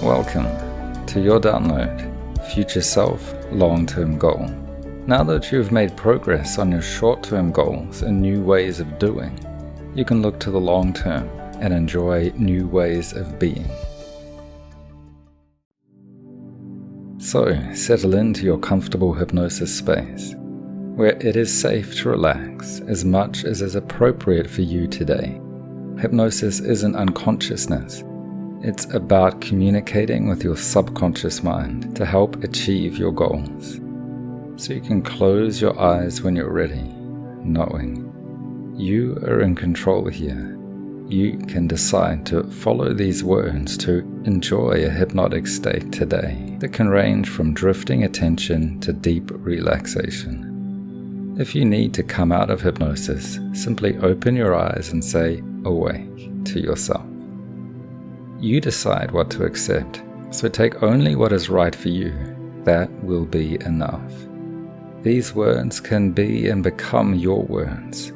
Welcome to your download, Future Self Long-Term Goal. Now that you've made progress on your short-term goals and new ways of doing, you can look to the long term and enjoy new ways of being. So, settle into your comfortable hypnosis space, where it is safe to relax as much as is appropriate for you today. Hypnosis isn't unconsciousness. It's about communicating with your subconscious mind to help achieve your goals. So you can close your eyes when you're ready, knowing you are in control here. You can decide to follow these words to enjoy a hypnotic state today that can range from drifting attention to deep relaxation. If you need to come out of hypnosis, simply open your eyes and say awake to yourself. You decide what to accept, so take only what is right for you. That will be enough. These words can be and become your words.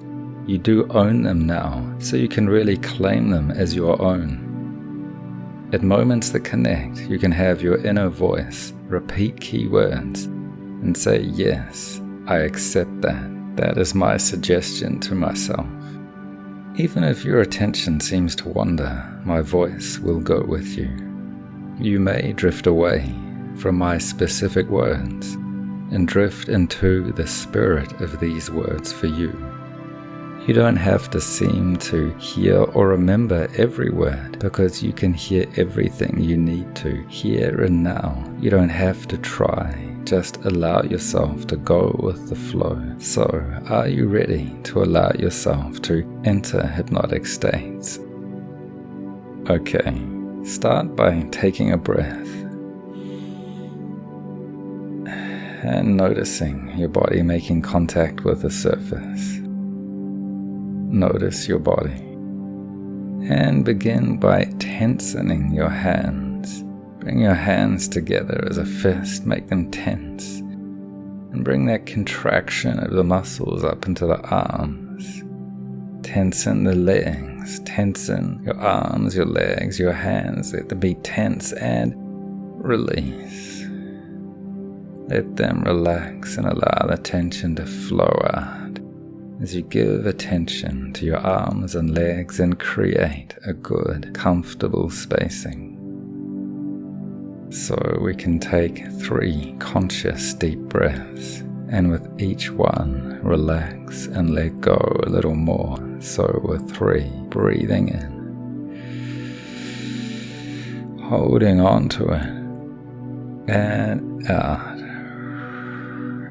You do own them now, so you can really claim them as your own. At moments that connect, you can have your inner voice repeat key words and say, yes, I accept that. That is my suggestion to myself. Even if your attention seems to wander, my voice will go with you. You may drift away from my specific words and drift into the spirit of these words for you. You don't have to seem to hear or remember every word because you can hear everything you need to here and now. You don't have to try. Just allow yourself to go with the flow. So, are you ready to allow yourself to enter hypnotic states? Okay, start by taking a breath and noticing your body making contact with the surface. Notice your body and begin by tensioning your hands. Bring your hands together as a fist, make them tense, and bring that contraction of the muscles up into the arms. Tension the legs, tension your arms, your legs, your hands, let them be tense and release. Let them relax and allow the tension to flow out as you give attention to your arms and legs and create a good, comfortable spacing. So we can take 3 conscious deep breaths, and with each one, relax and let go a little more. So with 3, breathing in, holding on to it, and out,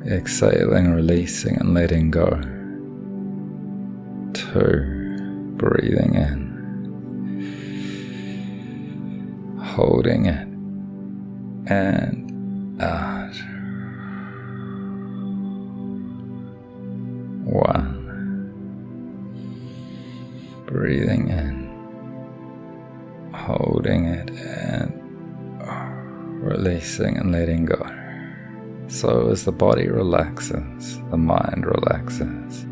exhaling, releasing and letting go. 2, breathing in, holding it, and out. 1, breathing in, holding it, and releasing and letting go. So as the body relaxes, the mind relaxes,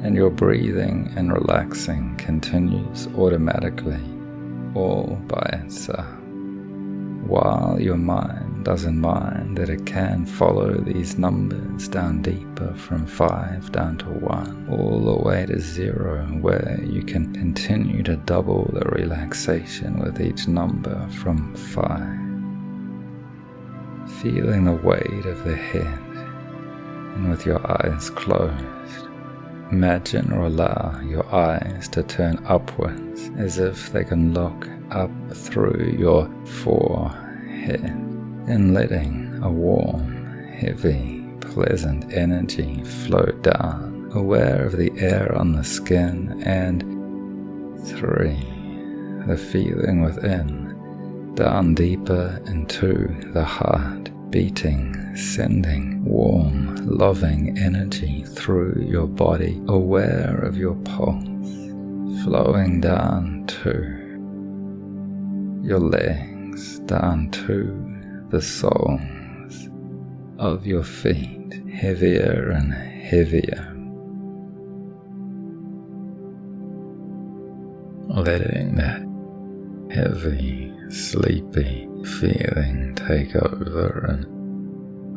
and your breathing and relaxing continues automatically, all by itself. While your mind doesn't mind that it can follow these numbers down deeper from 5 down to 1, all the way to 0, where you can continue to double the relaxation with each number from 5. Feeling the weight of the head, and with your eyes closed, imagine or allow your eyes to turn upwards as if they can look up through your forehead, and letting a warm, heavy, pleasant energy flow down, aware of the air on the skin, and 3, the feeling within, down deeper into the heart, beating, sending warm, loving energy through your body, aware of your pulse, flowing down to your legs, down to the soles of your feet, heavier and heavier. Letting that heavy, sleepy feeling take over, and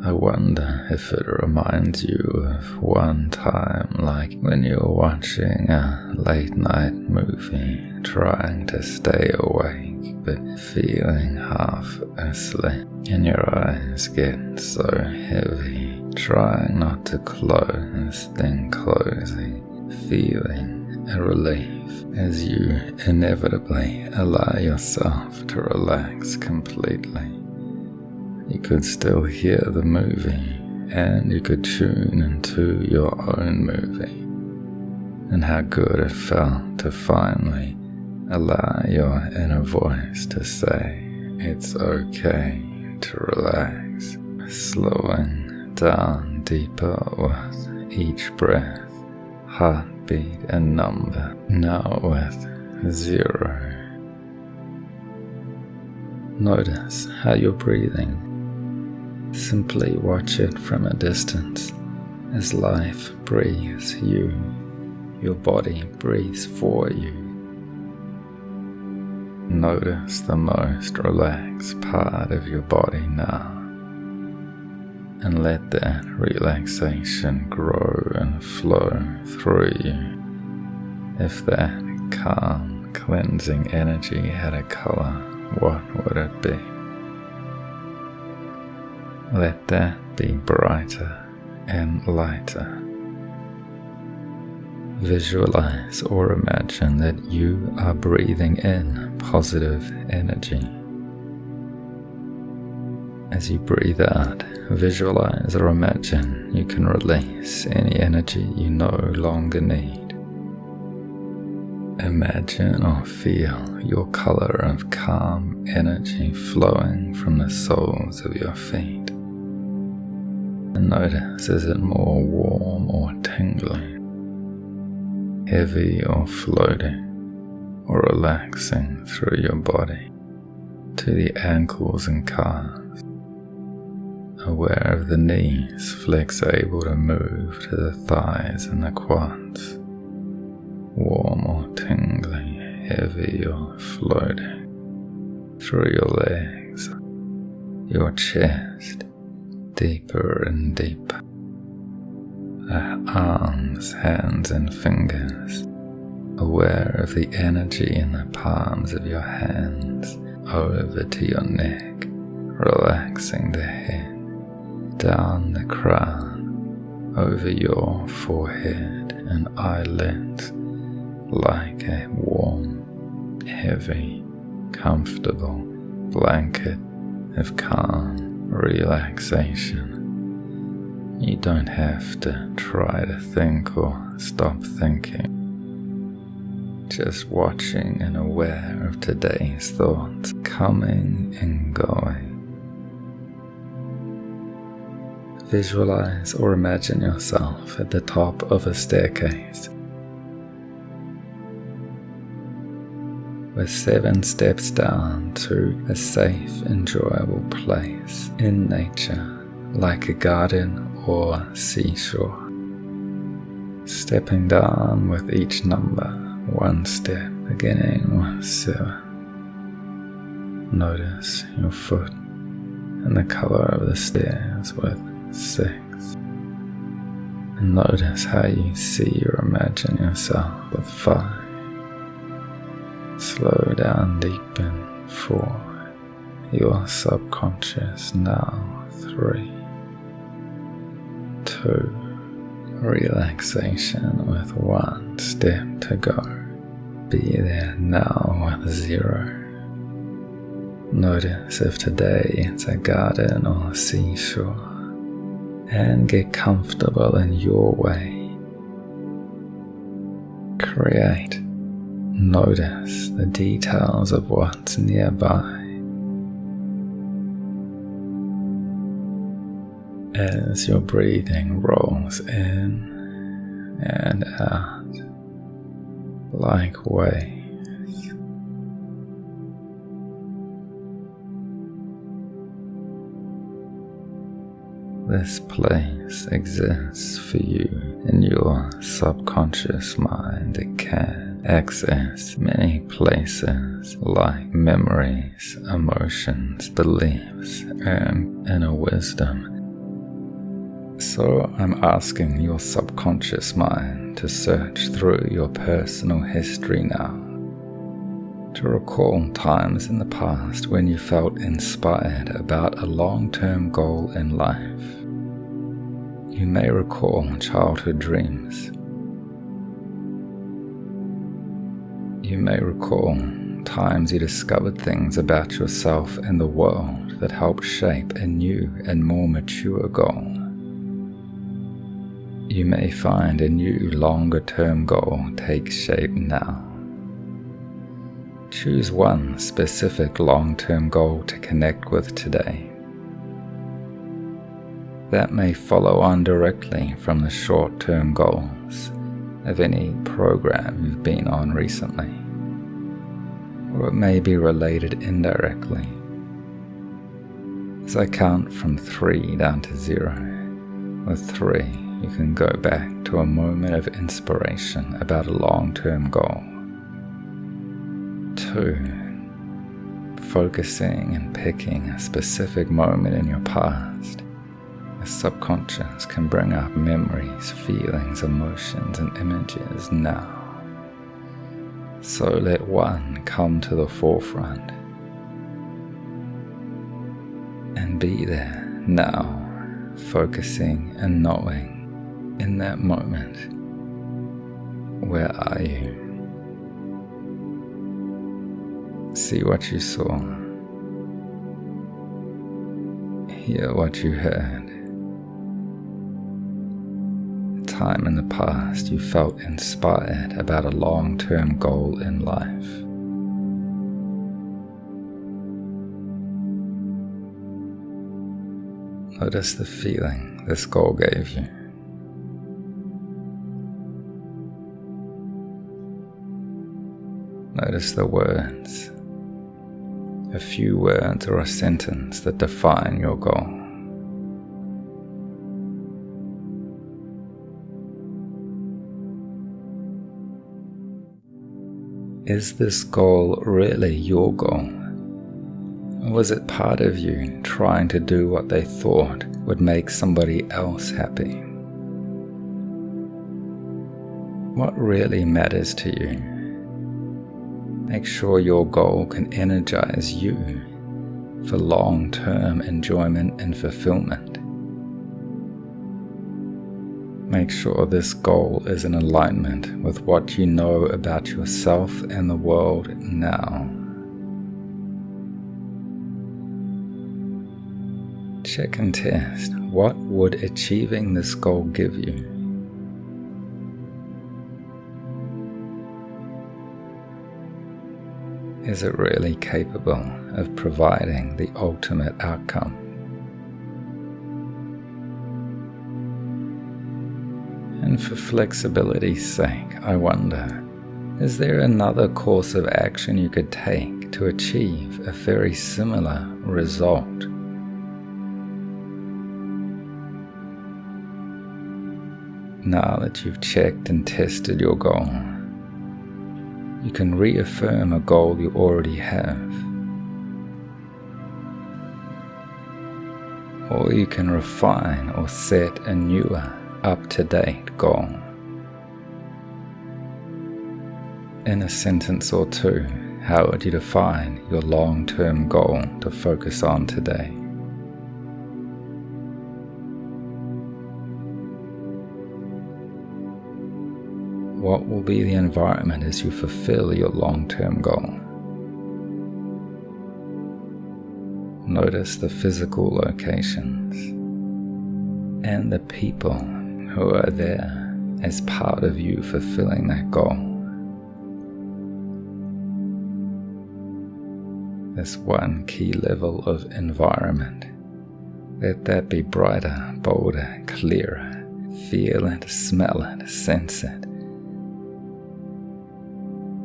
I wonder if it reminds you of one time, like when you were watching a late night movie, trying to stay awake but feeling half asleep, and your eyes get so heavy, trying not to close, then closing, feeling a relief as you inevitably allow yourself to relax completely. You could still hear the movie, and you could tune into your own movie, and how good it felt to finally allow your inner voice to say it's okay to relax, slowing down deeper with each breath, heartbeat and number, now with 0. Notice how you're breathing. Simply watch it from a distance as life breathes you. Your body breathes for you. Notice the most relaxed part of your body now, and let that relaxation grow and flow through you. If that calm, cleansing energy had a color, what would it be? Let that be brighter and lighter. Visualize or imagine that you are breathing in positive energy. As you breathe out, visualize or imagine you can release any energy you no longer need. Imagine or feel your color of calm energy flowing from the soles of your feet. And notice, is it more warm or tingling? Heavy or floating, or relaxing through your body to the ankles and calves, aware of the knees, flex able to move to the thighs and the quads, warm or tingling, heavy or floating through your legs, your chest, deeper and deeper. Arms, hands and fingers, aware of the energy in the palms of your hands, over to your neck, relaxing the head, down the crown, over your forehead and eyelids, like a warm, heavy, comfortable blanket of calm relaxation. You don't have to try to think or stop thinking. Just watching and aware of today's thoughts coming and going. Visualize or imagine yourself at the top of a staircase with 7 steps down to a safe, enjoyable place in nature, like a garden or seashore. Stepping down with each number, 1 step, beginning with 7. Notice your foot and the color of the stairs with 6. And notice how you see or imagine yourself with 5. Slow down deep in 4. Your subconscious now 3. 2. Relaxation with 1 step to go. Be there now with 0. Notice if today it's a garden or seashore, and get comfortable in your way. Create. Notice the details of what's nearby. As your breathing rolls in and out like waves. This place exists for you in your subconscious mind. It can access many places like memories, emotions, beliefs, and inner wisdom. So I'm asking your subconscious mind to search through your personal history now, to recall times in the past when you felt inspired about a long-term goal in life. You may recall childhood dreams. You may recall times you discovered things about yourself and the world that helped shape a new and more mature goal. You may find a new longer-term goal take shape now. Choose one specific long-term goal to connect with today. That may follow on directly from the short-term goals of any program you've been on recently, or it may be related indirectly. As I count from 3 down to 0, with 3, you can go back to a moment of inspiration about a long-term goal. 2, focusing and picking a specific moment in your past. The subconscious can bring up memories, feelings, emotions, and images now. So let 1 come to the forefront and be there now, focusing and knowing in that moment. Where are you? See what you saw. Hear what you heard. A time in the past you felt inspired about a long-term goal in life. Notice the feeling this goal gave you. Notice the words, a few words or a sentence that define your goal. Is this goal really your goal? Or was it part of you trying to do what they thought would make somebody else happy? What really matters to you? Make sure your goal can energize you for long-term enjoyment and fulfillment. Make sure this goal is in alignment with what you know about yourself and the world now. Check and test, what would achieving this goal give you? Is it really capable of providing the ultimate outcome? And for flexibility's sake, I wonder, is there another course of action you could take to achieve a very similar result? Now that you've checked and tested your goal, you can reaffirm a goal you already have, or you can refine or set a newer, up-to-date goal. In a sentence or two, how would you define your long-term goal to focus on today? What will be the environment as you fulfill your long-term goal? Notice the physical locations and the people who are there as part of you fulfilling that goal. This one key level of environment, let that be brighter, bolder, clearer. Feel it, smell it, sense it.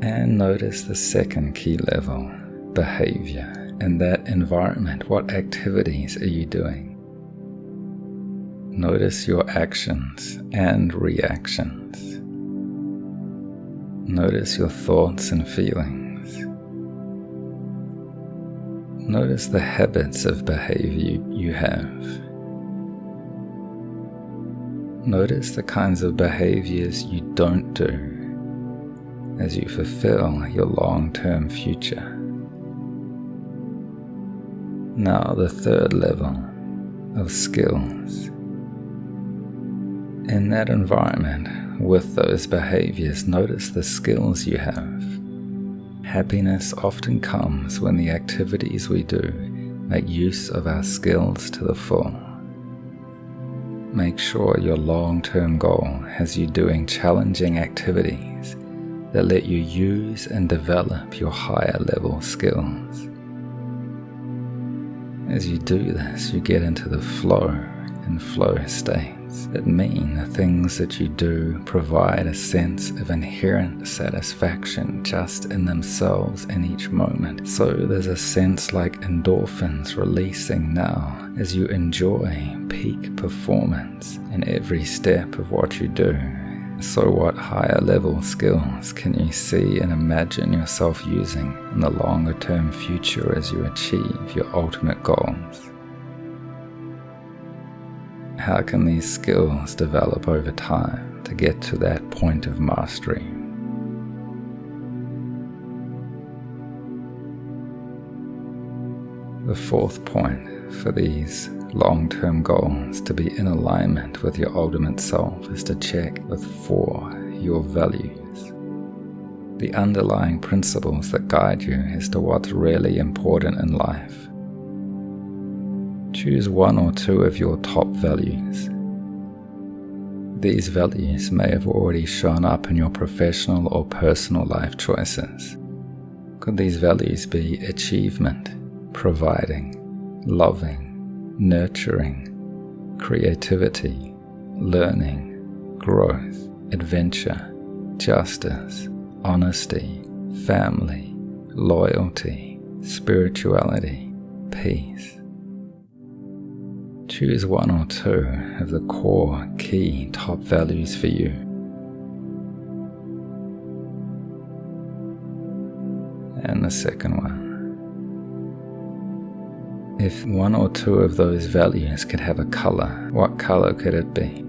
And notice the second key level, behavior, in that environment. What activities are you doing? Notice your actions and reactions. Notice your thoughts and feelings. Notice the habits of behavior you have. Notice the kinds of behaviors you don't do as you fulfill your long-term future. Now the third level of skills. In that environment, with those behaviors, notice the skills you have. Happiness often comes when the activities we do make use of our skills to the full. Make sure your long-term goal has you doing challenging activities that let you use and develop your higher level skills. As you do this, you get into the flow and flow states that mean the things that you do provide a sense of inherent satisfaction just in themselves in each moment. So there's a sense like endorphins releasing now as you enjoy peak performance in every step of what you do. So what higher level skills can you see and imagine yourself using in the longer term future as you achieve your ultimate goals? How can these skills develop over time to get to that point of mastery? The fourth point for these long-term goals to be in alignment with your ultimate self is to check with 4 your values. The underlying principles that guide you as to what's really important in life. Choose 1 or 2 of your top values. These values may have already shown up in your professional or personal life choices. Could these values be achievement, providing, loving, nurturing, creativity, learning, growth, adventure, justice, honesty, family, loyalty, spirituality, peace? Choose 1 or 2 of the core, key, top values for you. And the second one. If 1 or 2 of those values could have a color, what color could it be?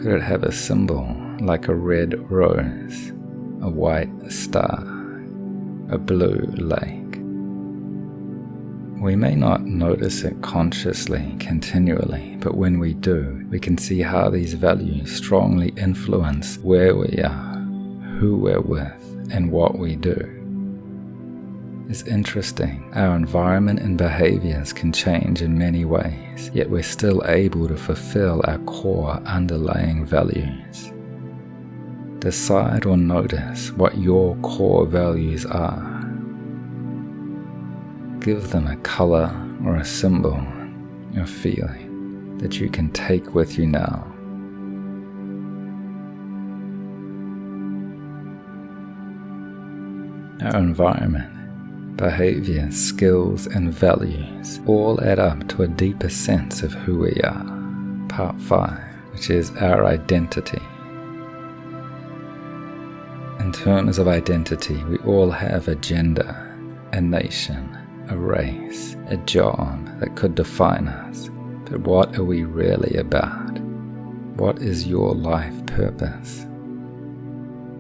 Could it have a symbol like a red rose, a white star, a blue lake? We may not notice it consciously, continually, but when we do, we can see how these values strongly influence where we are, who we're with, and what we do. It's interesting, our environment and behaviors can change in many ways, yet we're still able to fulfill our core underlying values. Decide or notice what your core values are. Give them a color or a symbol, or feeling that you can take with you now. Our environment, behavior, skills, and values all add up to a deeper sense of who we are. Part 5, which is our identity. In terms of identity, we all have a gender, a nation, a race, a job that could define us. But what are we really about? What is your life purpose?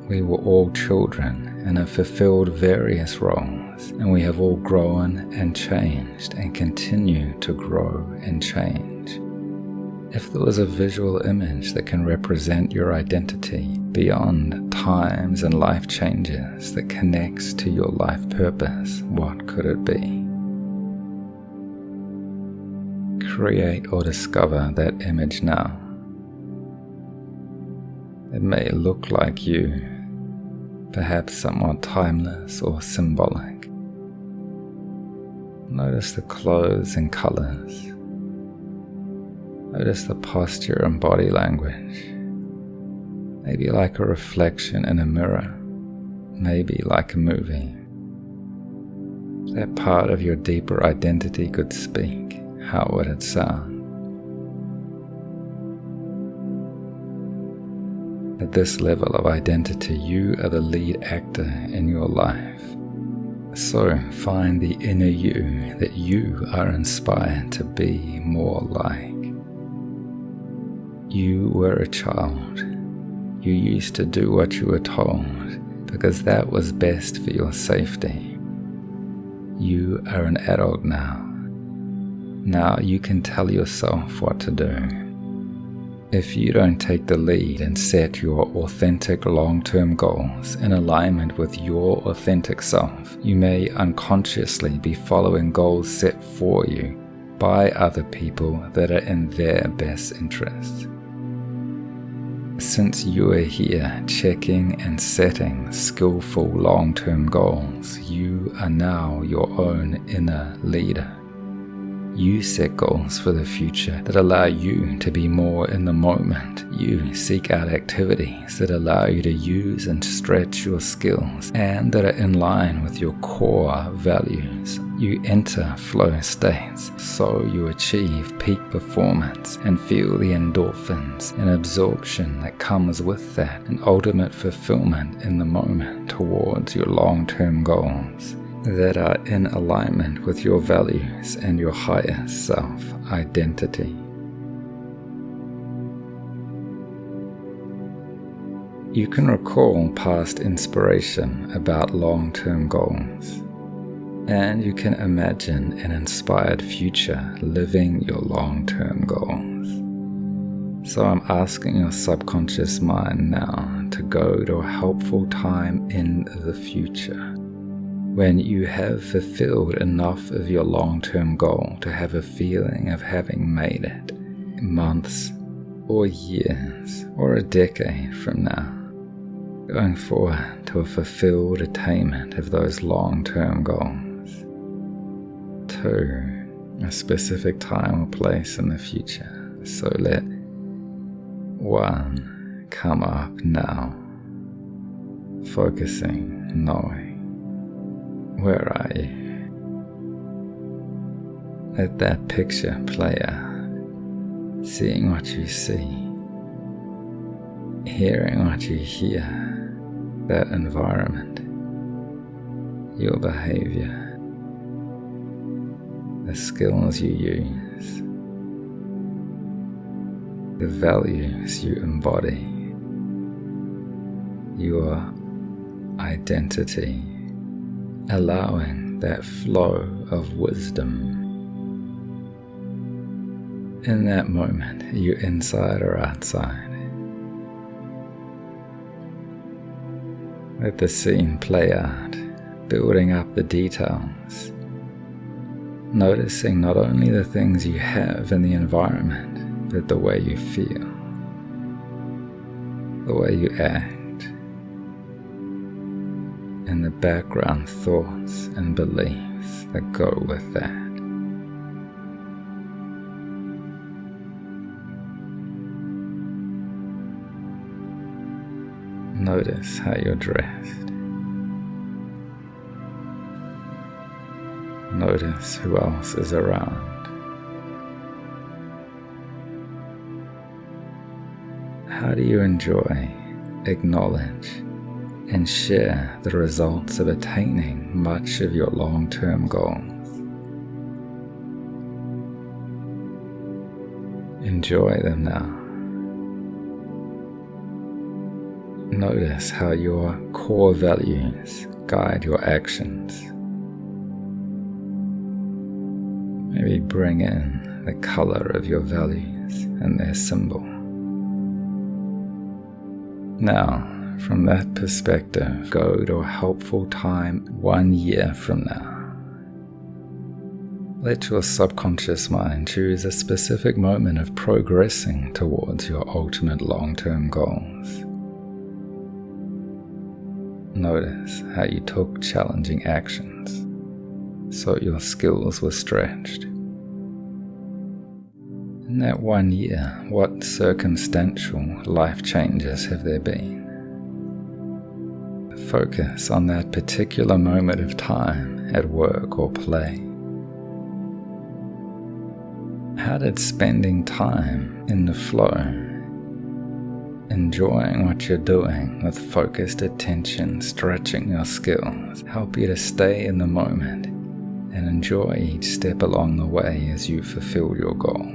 We were all children and have fulfilled various roles, and we have all grown and changed and continue to grow and change. If there was a visual image that can represent your identity beyond times and life changes that connects to your life purpose, what could it be? Create or discover that image now. It may look like you, perhaps somewhat timeless or symbolic. Notice the clothes and colors. Notice the posture and body language. Maybe like a reflection in a mirror. Maybe like a movie. That part of your deeper identity could speak. How would it sound? At this level of identity, you are the lead actor in your life. So find the inner you that you are inspired to be more like. You were a child. You used to do what you were told because that was best for your safety. You are an adult now. Now you can tell yourself what to do. If you don't take the lead and set your authentic long-term goals in alignment with your authentic self, you may unconsciously be following goals set for you by other people that are in their best interests. Since you are here checking and setting skillful long-term goals, you are now your own inner leader. You set goals for the future that allow you to be more in the moment. You seek out activities that allow you to use and stretch your skills and that are in line with your core values. You enter flow states so you achieve peak performance and feel the endorphins and absorption that comes with that and ultimate fulfillment in the moment towards your long-term goals that are in alignment with your values and your higher self-identity. You can recall past inspiration about long-term goals, and you can imagine an inspired future living your long-term goals. So I'm asking your subconscious mind now to go to a helpful time in the future, when you have fulfilled enough of your long-term goal to have a feeling of having made it, months or years or a decade from now, going forward to a fulfilled attainment of those long-term goals, to a specific time or place in the future. So let 1 come up now, focusing, knowing. Where are you? Let that picture play out, seeing what you see, hearing what you hear, that environment, your behavior, the skills you use, the values you embody, your identity, allowing that flow of wisdom. In that moment, are you inside or outside? Let the scene play out, building up the details, noticing not only the things you have in the environment, but the way you feel, the way you act, and the background thoughts and beliefs that go with that. Notice how you're dressed. Notice who else is around. How do you enjoy, acknowledge, and share the results of attaining much of your long-term goals? Enjoy them now. Notice how your core values guide your actions. Maybe bring in the color of your values and their symbol. Now, from that perspective, go to a helpful time 1 year from now. Let your subconscious mind choose a specific moment of progressing towards your ultimate long-term goals. Notice how you took challenging actions, so your skills were stretched. In that 1 year, what circumstantial life changes have there been? Focus on that particular moment of time at work or play. How did spending time in the flow, Enjoying what you're doing with focused attention, stretching your skills, help you to stay in the moment and enjoy each step along the way as you fulfill your goal.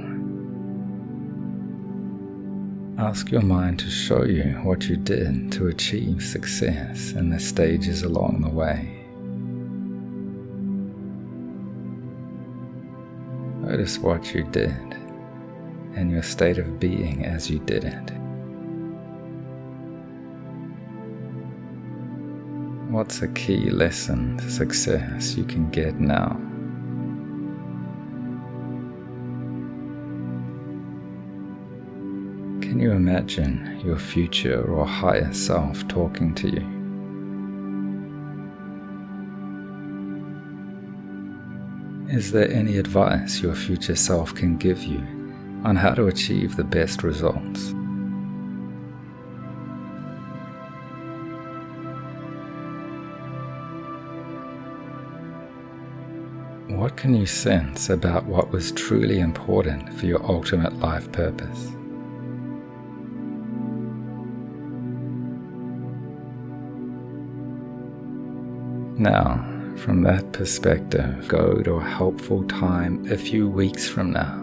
Ask your mind to show you what you did to achieve success in the stages along the way. Notice what you did and your state of being as you did it. What's a key lesson to success you can get now? Can you imagine your future or higher self talking to you? Is there any advice your future self can give you on how to achieve the best results? What can you sense about what was truly important for your ultimate life purpose? Now, from that perspective, go to a helpful time a few weeks from now.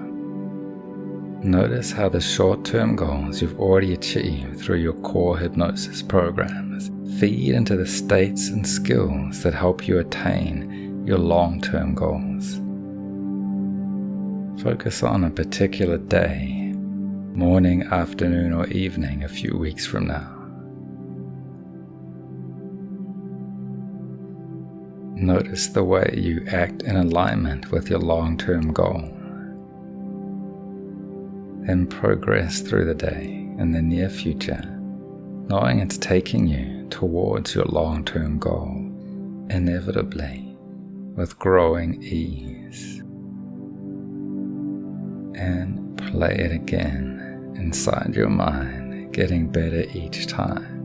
Notice how the short-term goals you've already achieved through your core hypnosis programs feed into the states and skills that help you attain your long-term goals. Focus on a particular day, morning, afternoon, or evening a few weeks from now. Notice the way you act in alignment with your long-term goal. Then progress through the day in the near future, knowing it's taking you towards your long-term goal, inevitably, with growing ease. And play it again inside your mind, getting better each time.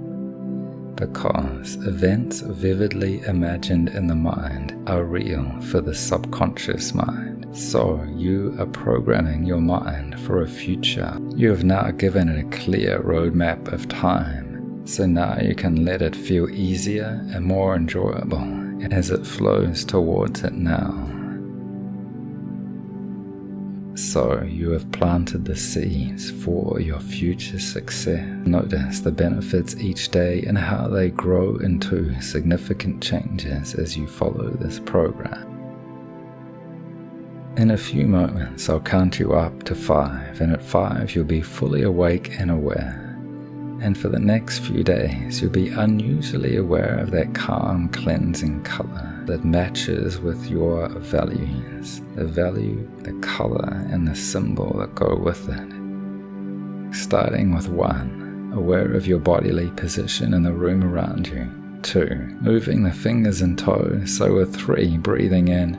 Because events vividly imagined in the mind are real for the subconscious mind. So you are programming your mind for a future. You have now given it a clear roadmap of time. So now you can let it feel easier and more enjoyable as it flows towards it now. So you have planted the seeds for your future success. Notice the benefits each day and how they grow into significant changes as you follow this program. In a few moments, I'll count you up to 5, and at 5 you'll be fully awake and aware. And for the next few days, you'll be unusually aware of that calm, cleansing color that matches with your values. The value, the color, and the symbol that go with it. Starting with 1, aware of your bodily position in the room around you. 2, moving the fingers and toes. So with 3, breathing in.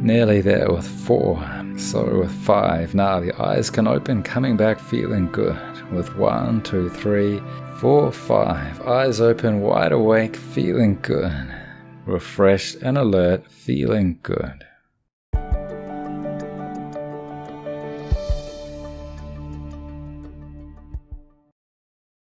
Nearly there with 4. So with 5, now the eyes can open, coming back feeling good. With 1, 2, 3, 4, 5, eyes open, wide awake, feeling good. Refreshed and alert, feeling good.